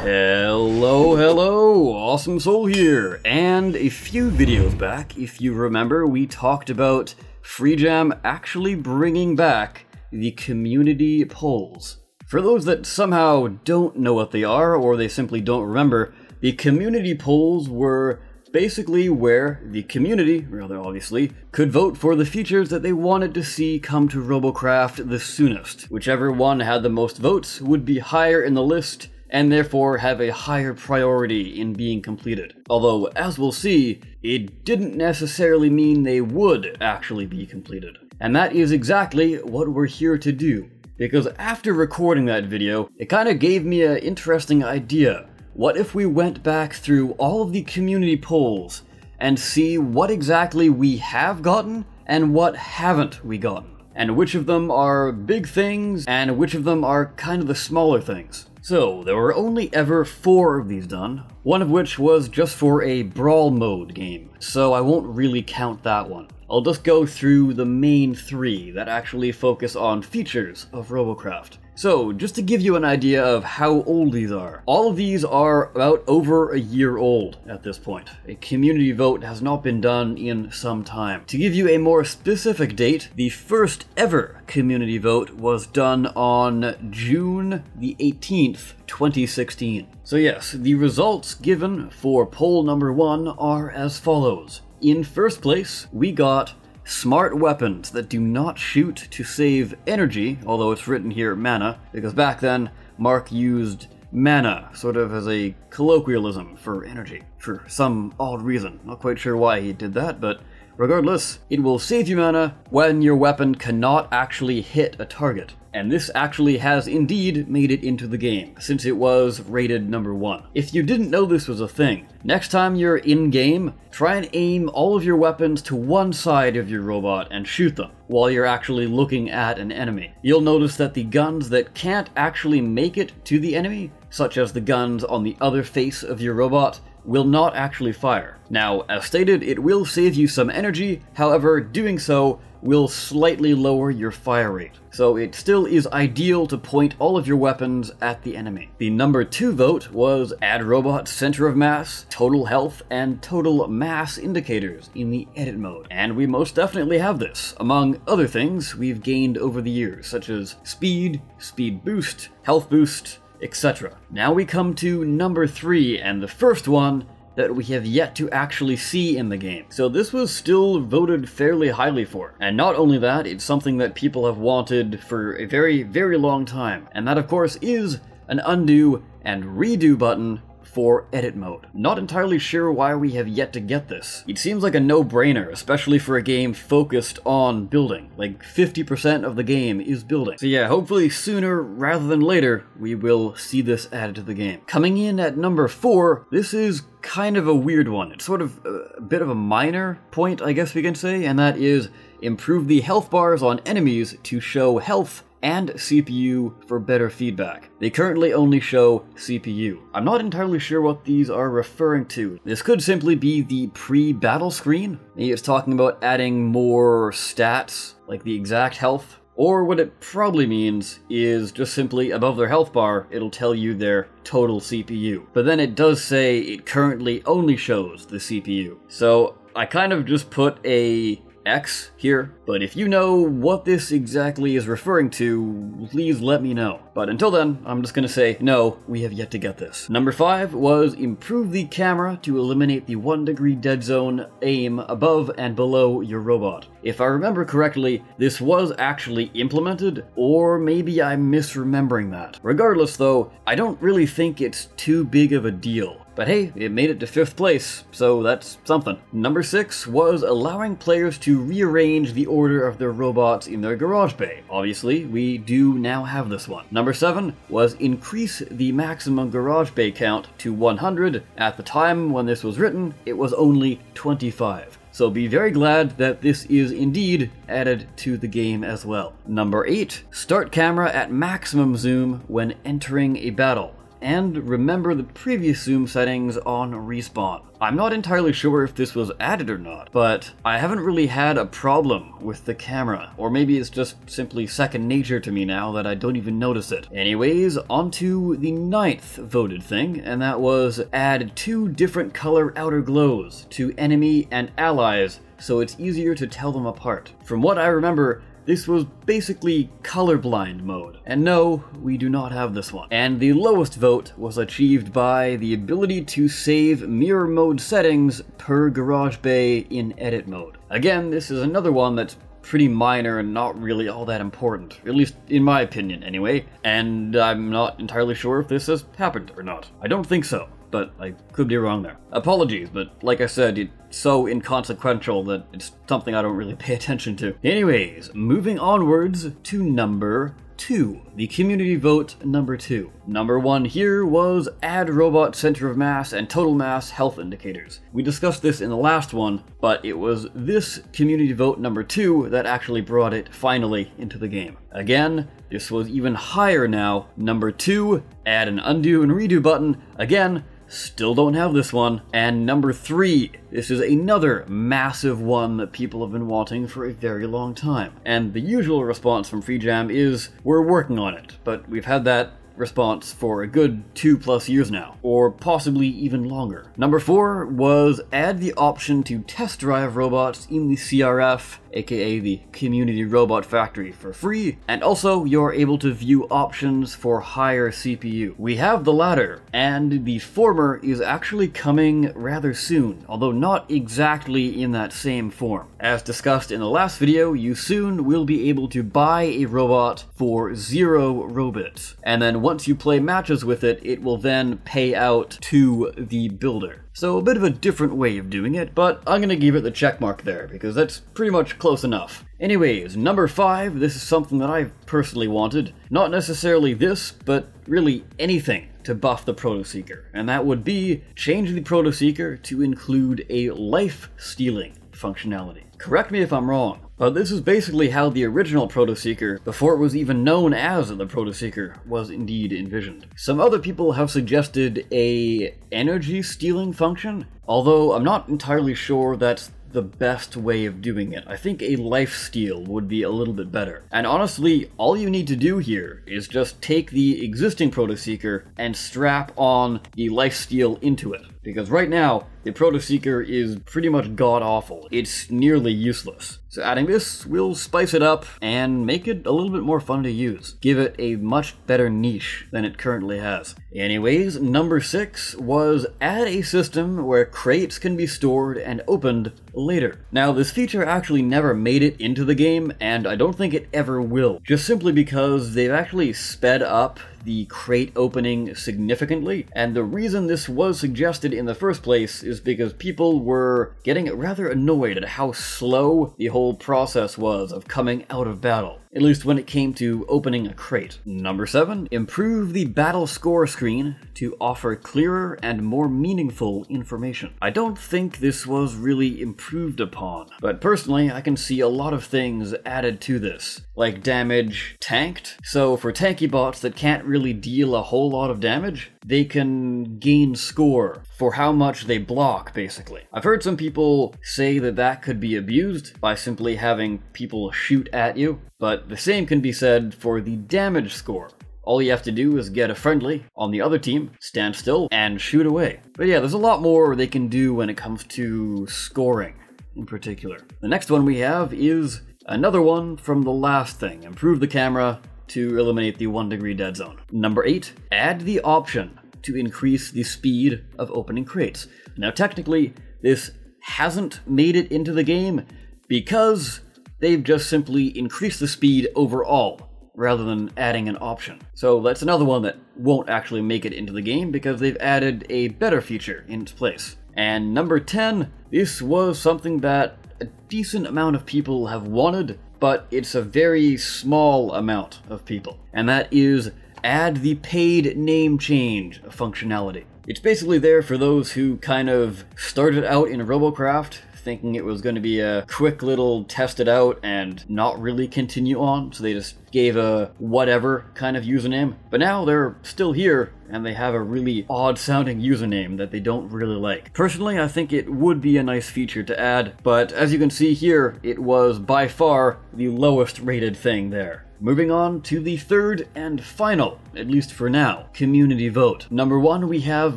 Hello, Awesome Soul here, and a few videos back, if you remember, we talked about FreeJam actually bringing back the community polls. For those that somehow don't know what they are, or they simply don't remember, the community polls were basically where the community, rather obviously, could vote for the features that they wanted to see come to Robocraft the soonest. Whichever one had the most votes would be higher in the list, and therefore have a higher priority in being completed. Although, as we'll see, it didn't necessarily mean they would actually be completed. And that is exactly what we're here to do. Because after recording that video, it kind of gave me an interesting idea. What if we went back through all of the community polls and see what exactly we have gotten and what haven't we gotten? And which of them are big things and which of them are kind of the smaller things. So, there were only ever 4 of these done, one of which was just for a brawl mode game, so I won't really count that one. I'll just go through the main 3 that actually focus on features of Robocraft. So, just to give you an idea of how old these are, all of these are about over a year old at this point. A community vote has not been done in some time. To give you a more specific date, the first ever community vote was done on June the 18th, 2016. So yes, the results given for poll number 1 are as follows. In first place, we got smart weapons that do not shoot to save energy, although it's written here mana, because back then Mark used mana sort of as a colloquialism for energy, for some odd reason. Not quite sure why he did that, but regardless, it will save you mana when your weapon cannot actually hit a target. And this actually has indeed made it into the game, since it was rated number 1. If you didn't know this was a thing, next time you're in-game, try and aim all of your weapons to one side of your robot and shoot them, while you're actually looking at an enemy. You'll notice that the guns that can't actually make it to the enemy, such as the guns on the other face of your robot, will not actually fire. Now, as stated, it will save you some energy, however, doing so will slightly lower your fire rate. So it still is ideal to point all of your weapons at the enemy. The number 2 vote was add robot center of mass, total health, and total mass indicators in the edit mode. And we most definitely have this, among other things we've gained over the years, such as speed, speed boost, health boost, etc. Now we come to number 3, and the first one that we have yet to actually see in the game. So this was still voted fairly highly for. And not only that, it's something that people have wanted for a very, very long time. And that, of course, is an undo and redo button for edit mode. Not entirely sure why we have yet to get this. It seems like a no-brainer, especially for a game focused on building. Like 50% of the game is building. So yeah, hopefully sooner rather than later, we will see this added to the game. Coming in at number 4, this is kind of a weird one. It's sort of a bit of a minor point, I guess we can say, and that is improve the health bars on enemies to show health and CPU for better feedback. They currently only show CPU. I'm not entirely sure what these are referring to. This could simply be the pre-battle screen. Maybe it's talking about adding more stats, like the exact health. Or what it probably means is just simply above their health bar, it'll tell you their total CPU. But then it does say it currently only shows the CPU. So I kind of just put a X here, but if you know what this exactly is referring to, please let me know. But until then, I'm just gonna say, no, we have yet to get this. Number 5 was improve the camera to eliminate the 1-degree dead zone aim above and below your robot. If I remember correctly, this was actually implemented, or maybe I'm misremembering that. Regardless though, I don't really think it's too big of a deal. But hey, it made it to 5th place, so that's something. Number 6 was allowing players to rearrange the order of their robots in their garage bay. Obviously, we do now have this one. Number 7 was increase the maximum garage bay count to 100. At the time when this was written, it was only 25. So be very glad that this is indeed added to the game as well. Number 8, start camera at maximum zoom when entering a battle. and remember the previous zoom settings on respawn. I'm not entirely sure if this was added or not, but I haven't really had a problem with the camera, or maybe it's just simply second nature to me now that I don't even notice it. Anyways, on to the 9th voted thing, and that was add 2 different color outer glows to enemy and allies so it's easier to tell them apart. From what I remember, this was basically colorblind mode. And no, we do not have this one. And the lowest vote was achieved by the ability to save mirror mode settings per garage bay in edit mode. Again, this is another one that's pretty minor and not really all that important, at least in my opinion anyway, and I'm not entirely sure if this has happened or not. I don't think so, but I could be wrong there. Apologies, but like I said, it's so inconsequential that it's something I don't really pay attention to. Anyways, moving onwards to number 2, the community vote number 2. Number 1 here was add robot center of mass and total mass health indicators. We discussed this in the last one, but it was this community vote number 2 that actually brought it finally into the game. Again, this was even higher now. Number 2, add an undo and redo button. Again, still don't have this one. And number 3, this is another massive one that people have been wanting for a very long time. And the usual response from FreeJam is, we're working on it, but we've had that response for a good 2+ years now, or possibly even longer. Number 4 was add the option to test drive robots in the CRF, aka the Community Robot Factory, for free, and also you're able to view options for higher CPU. We have the latter, and the former is actually coming rather soon, although not exactly in that same form. As discussed in the last video, you soon will be able to buy a robot for 0 Robits, and then once you play matches with it, it will then pay out to the builder. So a bit of a different way of doing it, but I'm gonna give it the check mark there, because that's pretty much close enough. Anyways, number 5, this is something that I've personally wanted. Not necessarily this, but really anything to buff the Proto-Seeker, and that would be change the Proto-Seeker to include a life-stealing functionality. Correct me if I'm wrong, but this is basically how the original Proto-Seeker, before it was even known as the Proto-Seeker, was indeed envisioned. Some other people have suggested a energy stealing function, although I'm not entirely sure that's the best way of doing it. I think a life steal would be a little bit better. And honestly, all you need to do here is just take the existing Proto-Seeker and strap on the life steal into it. Because right now, the Proto-Seeker is pretty much god-awful. It's nearly useless. So adding this will spice it up and make it a little bit more fun to use. Give it a much better niche than it currently has. Anyways, number 6 was add a system where crates can be stored and opened later. Now, this feature actually never made it into the game, and I don't think it ever will. Just simply because they've actually sped up the crate opening significantly, and the reason this was suggested in the first place is because people were getting rather annoyed at how slow the whole process was of coming out of battle, at least when it came to opening a crate. Number 7, improve the battle score screen to offer clearer and more meaningful information. I don't think this was really improved upon, but personally I can see a lot of things added to this, like damage tanked. So for tanky bots that can't really deal a whole lot of damage, they can gain score for how much they block, basically. I've heard some people say that that could be abused by simply having people shoot at you, but the same can be said for the damage score. All you have to do is get a friendly on the other team, stand still, and shoot away. But yeah, there's a lot more they can do when it comes to scoring in particular. The next one we have is another one from the last thing, improve the camera to eliminate the 1 degree dead zone. Number 8, add the option to increase the speed of opening crates. Now technically, this hasn't made it into the game because they've just simply increased the speed overall rather than adding an option. So that's another one that won't actually make it into the game because they've added a better feature in its place. And number 10, this was something that a decent amount of people have wanted, but it's a very small amount of people. And that is add the paid name change functionality. It's basically there for those who kind of started out in Robocraft thinking it was going to be a quick little test it out and not really continue on, so they just gave a whatever kind of username. But now they're still here, and they have a really odd sounding username that they don't really like. Personally, I think it would be a nice feature to add, but as you can see here, it was by far the lowest rated thing there. Moving on to the third and final, at least for now, community vote. Number 1, we have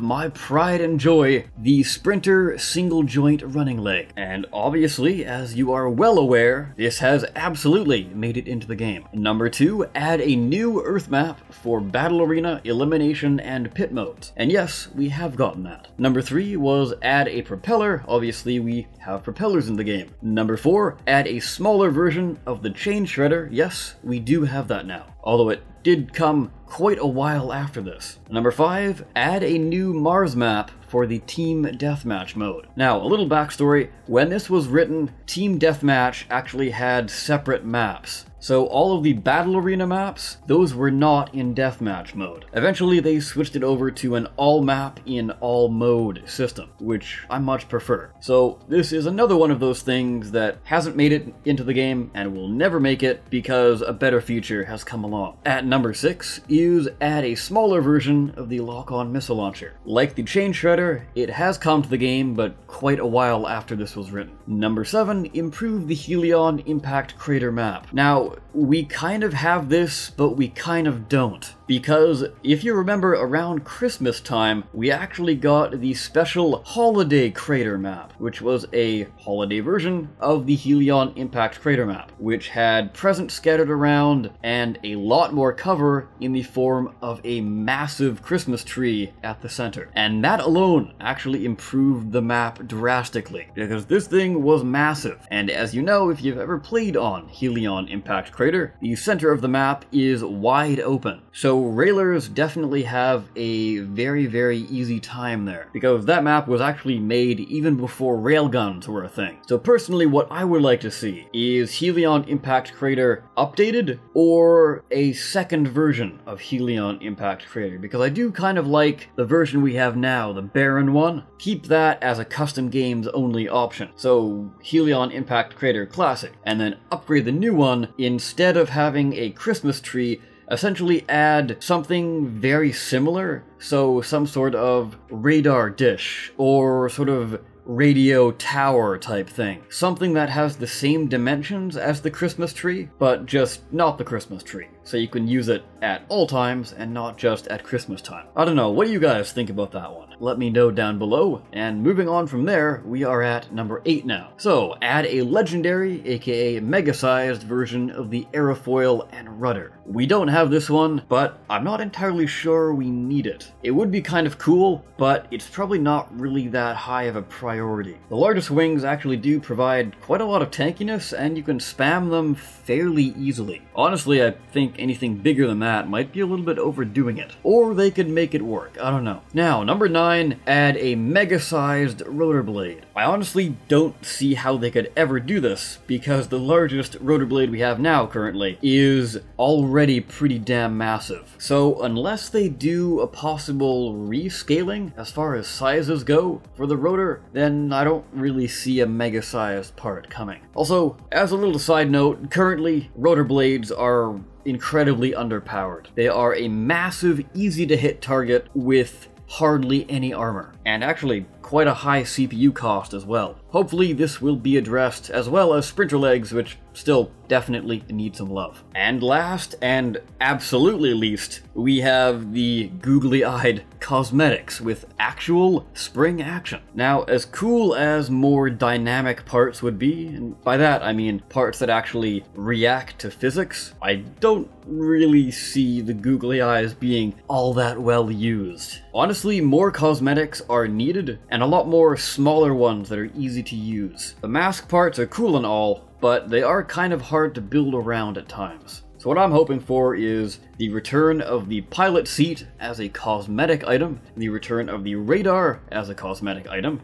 my pride and joy, the Sprinter single joint running leg. And obviously, as you are well aware, this has absolutely made it into the game. Number 2, add a new Earth map for Battle Arena, Elimination, and Pit modes. And yes, we have gotten that. Number 3 was add a propeller. Obviously, we have propellers in the game. Number 4, add a smaller version of the Chain Shredder. Yes, we do have that now, although it did come quite a while after this. Number 5, add a new Mars map for the Team Deathmatch mode. Now, a little backstory, when this was written, Team Deathmatch actually had separate maps. So all of the Battle Arena maps, those were not in Deathmatch mode. Eventually they switched it over to an all map in all mode system, which I much prefer. So this is another one of those things that hasn't made it into the game and will never make it because a better feature has come along. At number 6 is add a smaller version of the lock-on missile launcher. Like the Chain Shredder, it has come to the game, but quite a while after this was written. Number 7, improve the Helion Impact Crater map. Now, we kind of have this, but we kind of don't. Because if you remember, around Christmas time, we actually got the special Holiday Crater map, which was a holiday version of the Helion Impact Crater map, which had presents scattered around and a lot more cover in the form of a massive Christmas tree at the center. And that alone actually improved the map drastically, because this thing was massive. And as you know, if you've ever played on Helion Impact Crater, the center of the map is wide open. So railers definitely have a very, very easy time there, because that map was actually made even before railguns were a thing. So personally, what I would like to see is Helion Impact Crater updated, or a second version of Helion Impact Crater, because I do kind of like the version we have now, the Barren one. Keep that as a custom games only option. So Helion Impact Crater Classic, and then upgrade the new one. Instead of having a Christmas tree, essentially add something very similar, so some sort of radar dish or sort of radio tower type thing. Something that has the same dimensions as the Christmas tree, but just not the Christmas tree. So you can use it at all times and not just at Christmas time. I don't know, what do you guys think about that one? Let me know down below. And moving on from there, we are at number 8 now. So add a legendary, aka mega-sized version of the aerofoil and rudder. We don't have this one, but I'm not entirely sure we need it. It would be kind of cool, but it's probably not really that high of a priority. The largest wings actually do provide quite a lot of tankiness, and you can spam them fairly easily. Honestly, I think anything bigger than that might be a little bit overdoing it. Or they could make it work, I don't know. Now, number 9, add a mega-sized rotor blade. I honestly don't see how they could ever do this, because the largest rotor blade we have now currently is already pretty damn massive. So unless they do a possible rescaling as far as sizes go for the rotor, then I don't really see a mega-sized part coming. Also, as a little side note, currently rotor blades are incredibly underpowered. They are a massive, easy-to-hit target with hardly any armor, and actually quite a high CPU cost as well. Hopefully this will be addressed, as well as sprinter legs, which still definitely need some love. And last, and absolutely least, we have the googly-eyed cosmetics with actual spring action. Now, as cool as more dynamic parts would be, and by that I mean parts that actually react to physics, I don't really see the googly eyes being all that well used. Honestly, more cosmetics are needed, and a lot more smaller ones that are easy to use. The mask parts are cool and all, but they are kind of hard to build around at times. So what I'm hoping for is the return of the pilot seat as a cosmetic item, the return of the radar as a cosmetic item,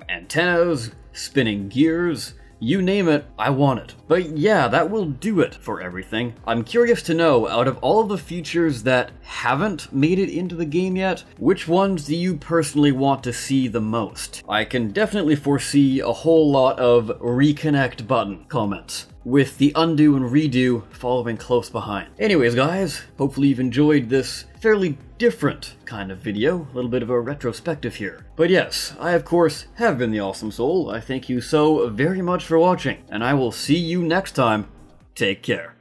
antennas, spinning gears, You name it, I want it. But yeah, that will do it for everything. I'm curious to know, out of all of the features that haven't made it into the game yet, which ones do you personally want to see the most? I can definitely foresee a whole lot of reconnect button comments, with the undo and redo following close behind. Anyways guys, hopefully you've enjoyed this fairly different kind of video, a little bit of a retrospective here. But yes, I of course have been the Awesome Soul. I thank you so very much for watching, and I will see you next time. Take care.